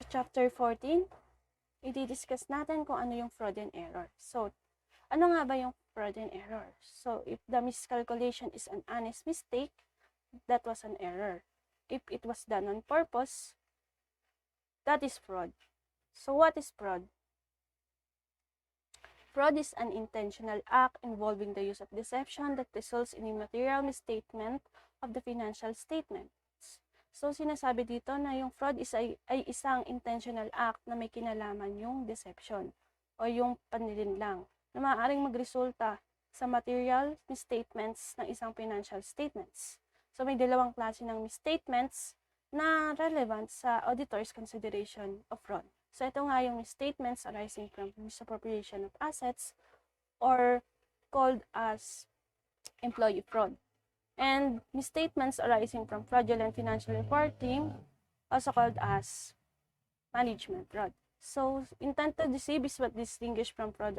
Chapter 14, i-discuss natin kung ano yung fraud and error. So, ano nga ba yung fraud and error? So, if the miscalculation is an honest mistake, that was an error. If it was done on purpose, that is fraud. So, what is fraud? Fraud is an intentional act involving the use of deception that results in a material misstatement of the financial statements. So, sinasabi dito na yung fraud ay isang intentional act na may kinalaman yung deception o yung panlilinlang na maaaring magresulta sa material misstatements ng isang financial statements. So, may dalawang klase ng misstatements na relevant sa auditor's consideration of fraud. So, ito nga yung misstatements arising from misappropriation of assets or called as employee fraud. And misstatements arising from fraudulent financial reporting, also called as management fraud. So, intent to deceive is what distinguishes from fraud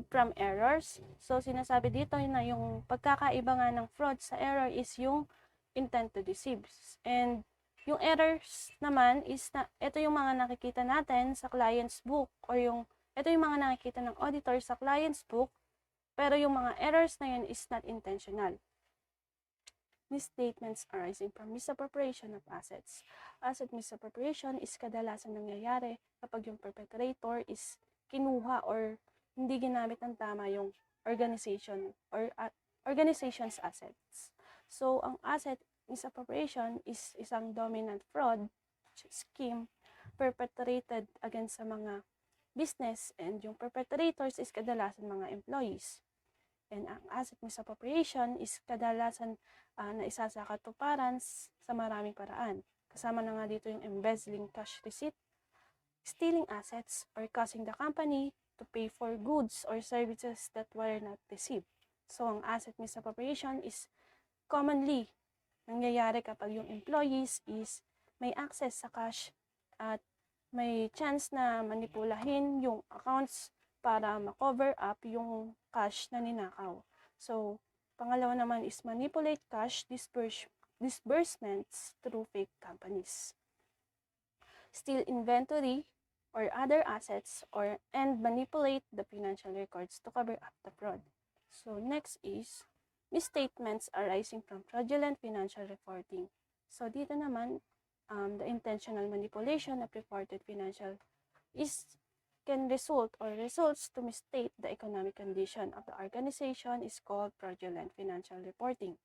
from errors. So, sinasabi dito na yung pagkakaiba nga ng fraud sa error is yung intent to deceive. And yung errors naman is na ito yung mga nakikita natin sa client's book or ito yung mga nakikita ng auditor sa client's book, pero yung mga errors na yun is not intentional. Misstatements arising from misappropriation of assets. Asset misappropriation is kadalasan nangyayari kapag yung perpetrator is kinuha or hindi ginamit ng tama yung organization or organization's assets. So, ang asset misappropriation is isang dominant fraud scheme perpetrated against sa mga business, and yung perpetrators is kadalasan mga employees. And ang asset misappropriation is kadalasan na isa sa katuparan sa maraming paraan. Kasama na nga dito yung embezzling cash receipt, stealing assets, or causing the company to pay for goods or services that were not received. So, ang asset misappropriation is commonly nangyayari kapag yung employees is may access sa cash at may chance na manipulahin yung accounts para ma-cover up yung cash na ninakaw. So, pangalawa naman is manipulate cash disbursements through fake companies. Steal inventory or other assets and manipulate the financial records to cover up the fraud. So, next is misstatements arising from fraudulent financial reporting. So, dito naman, the intentional manipulation of reported financial can result or results to misstate the economic condition of the organization is called fraudulent financial reporting.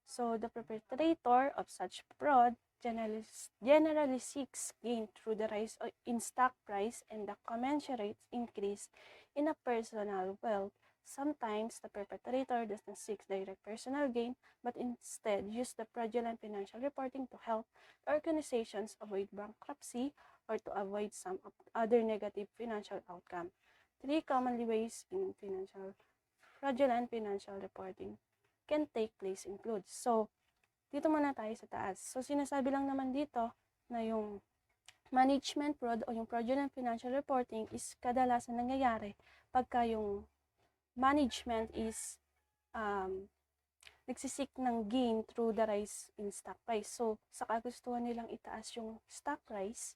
So, the perpetrator of such fraud generally seeks gain through the rise in stock price and the commensurate increase in a personal wealth. Sometimes, the perpetrator does not seek direct personal gain, but instead use the fraudulent financial reporting to help the organizations avoid bankruptcy or to avoid some other negative financial outcome. 3 commonly ways in fraudulent financial reporting can take place includes. So, dito muna tayo sa taas. So, sinasabi lang naman dito na yung management fraud o yung fraudulent financial reporting is kadalasan nangyayari pagka yung management is nagsisik ng gain through the rise in stock price. So, sa kagustuhan nilang itaas yung stock price,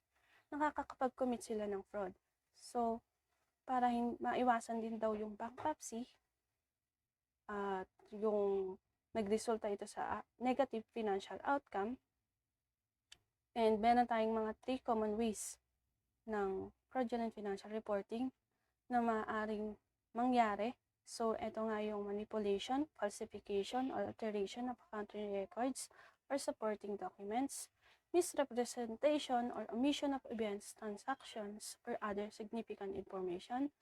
nakakapag-commit sila ng fraud. So, para maiwasan din daw yung bankruptcy at yung nagresulta ito sa negative financial outcome. And meron tayong mga 3 common ways ng fraudulent financial reporting na maaaring mangyari. So, ito nga yung manipulation, falsification, or alteration of accounting records or supporting documents, misrepresentation or omission of events, transactions, or other significant information,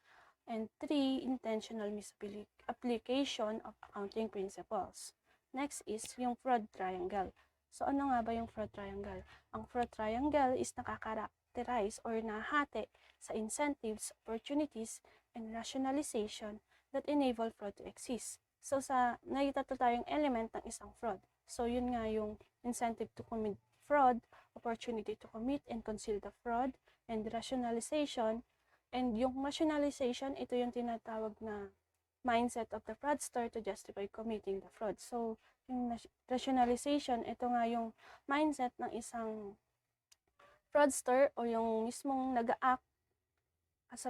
and 3, intentional misapplication of accounting principles. Next is yung fraud triangle. So, ano nga ba yung fraud triangle? Ang fraud triangle is nakakarakterize or nahati sa incentives, opportunities, and rationalization that enable fraud to exist. So, nakita tayong element ng isang fraud. So, yun nga yung incentive to commit fraud, opportunity to commit and conceal the fraud, and rationalization. And yung rationalization, ito yung tinatawag na mindset of the fraudster to justify committing the fraud. So, yung rationalization, ito nga yung mindset ng isang fraudster o yung mismong nag-act as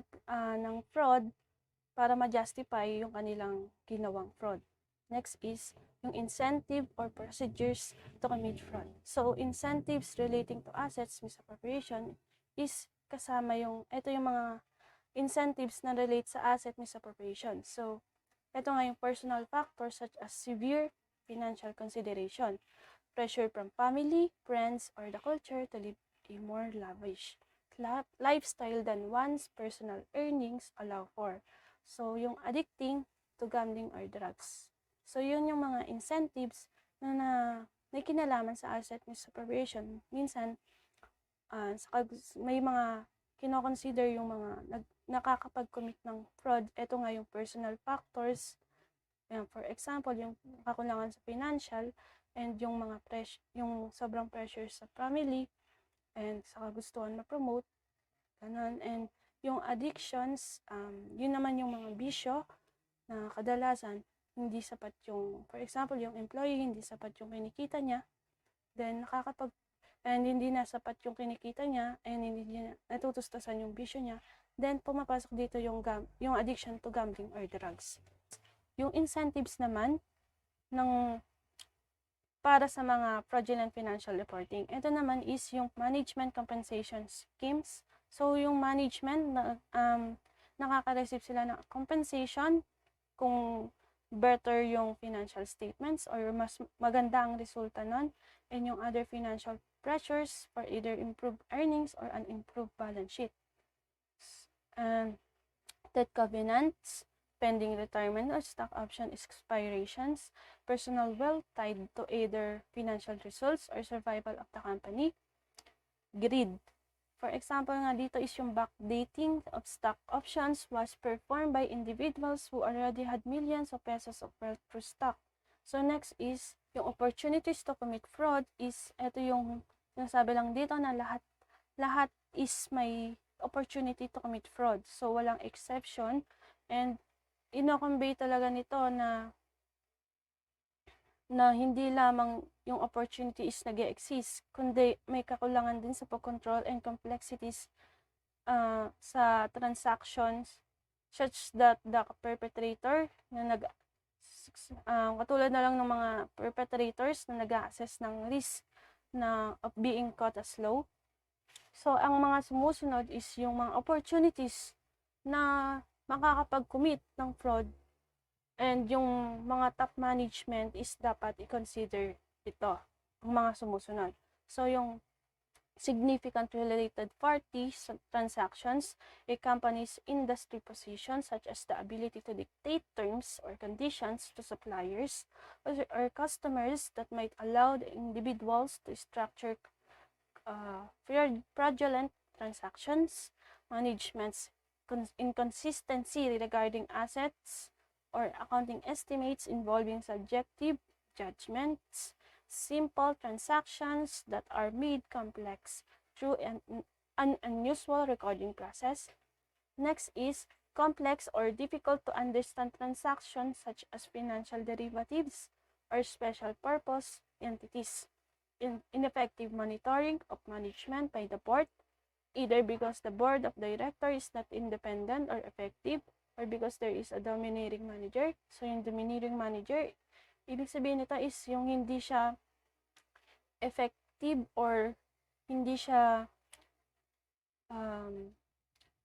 ng fraud para ma-justify yung kanilang ginawang fraud. Next is yung incentive or procedures to commit fraud. So, incentives relating to assets misappropriation is kasama ito yung mga incentives na relate sa asset misappropriation. So, ito nga yung personal factors such as severe financial consideration, pressure from family, friends, or the culture to live a more lavish lifestyle than one's personal earnings allow for. So, yung addicting to gambling or drugs. So, yun yung mga incentives na may kinalaman sa asset misappropriation. Minsan, may mga kinoconsider yung mga nakakapag-commit ng fraud. Ito nga yung personal factors. For example, yung kakulangan sa financial and yung yung sobrang pressure sa family and sa kagustuhan ma-promote, ganun. And yung addictions, yun naman yung mga bisyo na kadalasan hindi sapat yung, for example, yung employee, hindi sapat yung kinikita niya, then and hindi na sapat yung kinikita niya, and hindi niya natutustusan yung bisyo niya, then pumapasok dito yung addiction to gambling or drugs. Yung incentives naman ng para sa mga fraudulent financial reporting. Ito naman is yung management compensation schemes. So, yung management, nakaka-receive sila ng compensation kung better yung financial statements or mas maganda ang resulta nun, and yung other financial pressures for either improved earnings or an improved balance sheet. Debt covenants, pending retirement or stock option expirations, personal wealth tied to either financial results or survival of the company, greed. For example nga dito is yung backdating of stock options was performed by individuals who already had millions of pesos of wealth through stock. So next is yung opportunities to commit fraud is ito yung sinasabi lang dito na lahat is may opportunity to commit fraud. So walang exception, and ino-convey talaga nito na hindi lamang yung opportunity is nag-e-exist, kundi may kakulangan din sa pag-control and complexities sa transactions such that the perpetrator na katulad na lang ng mga perpetrators na nag-a-assess ng risk of being caught as low. So, ang mga sumusunod is yung mga opportunities na makakapag-commit ng fraud, and yung mga top management is dapat i-consider ito, ang mga sumusunod. So, yung significant related parties transactions, a company's industry position such as the ability to dictate terms or conditions to suppliers or customers that might allow the individuals to structure fraudulent transactions, management's inconsistency regarding assets or accounting estimates involving subjective judgments, simple transactions that are made complex through an unusual recording process. Next is complex or difficult to understand transactions such as financial derivatives or special purpose entities. Ineffective monitoring of management by the board, either because the board of directors is not independent or effective, or because there is a domineering manager. So, yung domineering manager, ibig sabihin nito is yung hindi siya effective or hindi siya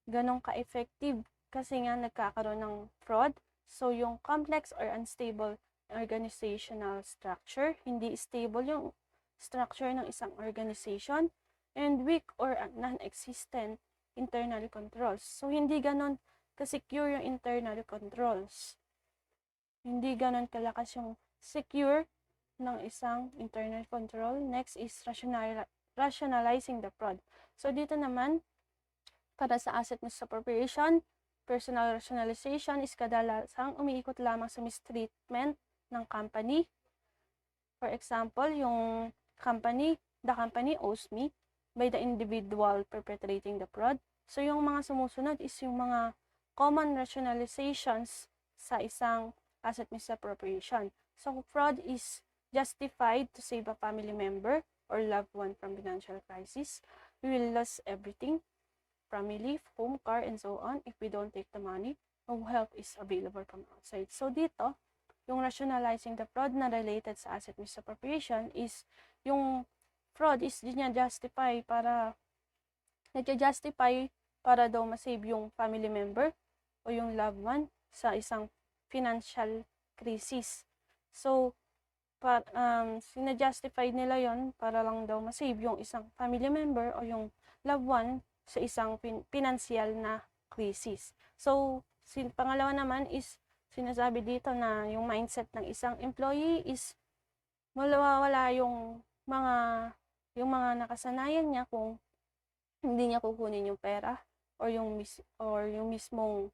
ganong ka-effective kasi nga nagkakaroon ng fraud. So, yung complex or unstable organizational structure, hindi stable yung structure ng isang organization, and weak or non-existent internal controls. So, hindi ganon ka-secure yung internal controls. Hindi ganon kalakas yung secure ng isang internal control. Next is rationalizing the fraud. So, dito naman, para sa asset misappropriation, personal rationalization is kadalasang umiikot lamang sa mistreatment ng company. For example, yung the company owes me by the individual perpetrating the fraud. So, yung mga sumusunod is yung mga common rationalizations sa isang asset misappropriation. So, fraud is justified to save a family member or loved one from financial crisis. we will lose everything, family, home, car, and so on. If we don't take the money, no help is available from outside. So dito, yung rationalizing the fraud na related sa asset misappropriation is yung fraud is nag-justify para daw masave yung family member o yung loved one sa isang financial crisis. So, sinajustify nila yon para lang daw masave yung isang family member o yung loved one sa isang financial na crisis. So, pangalawa naman is sinasabi dito na yung mindset ng isang employee is wala yung mga nakasanayan niya kung hindi niya kukunin yung pera or yung mismong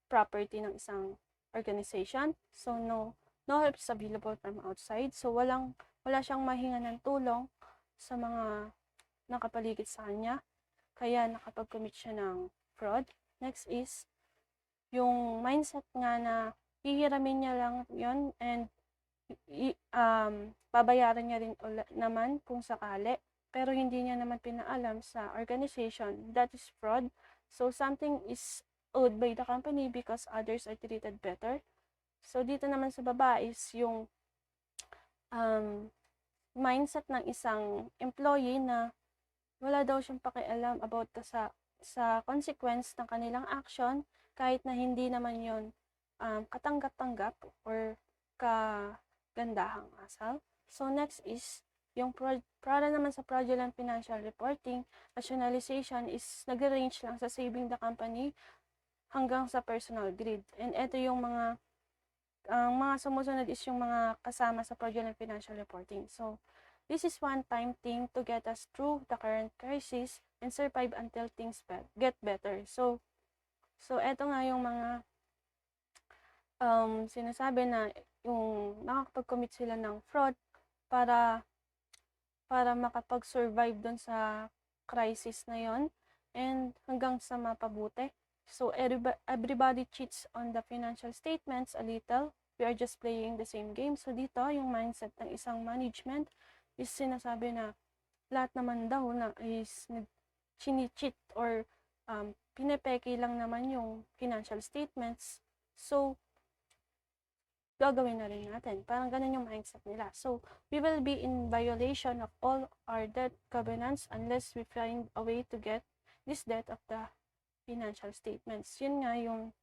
property ng isang organization. So no help is available from outside. So wala siyang mahinga ng tulong sa mga nakapaligid sa kanya. Kaya nakapag-commit siya ng fraud. Next is yung mindset nga na hihiramin niya lang yon and babayaran niya rin naman kung sakali, pero hindi niya naman pinaalam sa organization. That is fraud. So something is owed by the company because others are treated better. So dito naman sa baba is yung mindset ng isang employee na wala daw siyang pakialam about sa consequence ng kanilang action kahit na hindi naman yon katanggap-tanggap or kagandahang asal. So next is yung para naman sa fraudulent financial reporting, rationalization is nag-range lang sa saving the company hanggang sa personal greed. And ito yung mga sumusunod is yung mga kasama sa fraudulent financial reporting. So this is one-time thing to get us through the current crisis and survive until things get better. So eto nga yung mga sinasabi na yung nakakapag-commit sila ng fraud para makapag-survive dun sa crisis na yon and hanggang sa mapabuti. So everybody cheats on the financial statements a little. We are just playing the same game. So dito, yung mindset ng isang management is sinasabi na lahat naman daw na is chini-cheat or pinepeke lang naman yung financial statements. So, gagawin na rin natin. Parang ganun yung mindset nila. So, we will be in violation of all our debt covenants unless we find a way to get this debt of the financial statements. Yun nga yung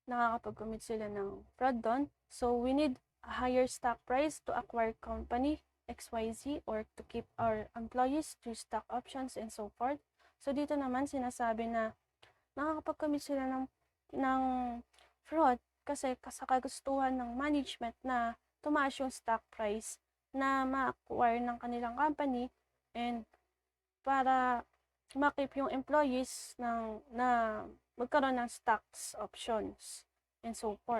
nakakapag-commit sila ng fraud doon. So, we need a higher stock price to acquire company XYZ or to keep our employees through stock options and so forth. So, dito naman sinasabi na nakakapag-commit sila ng fraud kasi sa kagustuhan ng management na tumaas yung stock price na ma-acquire ng kanilang company and para makip yung employees na magkaroon ng stocks options and so forth.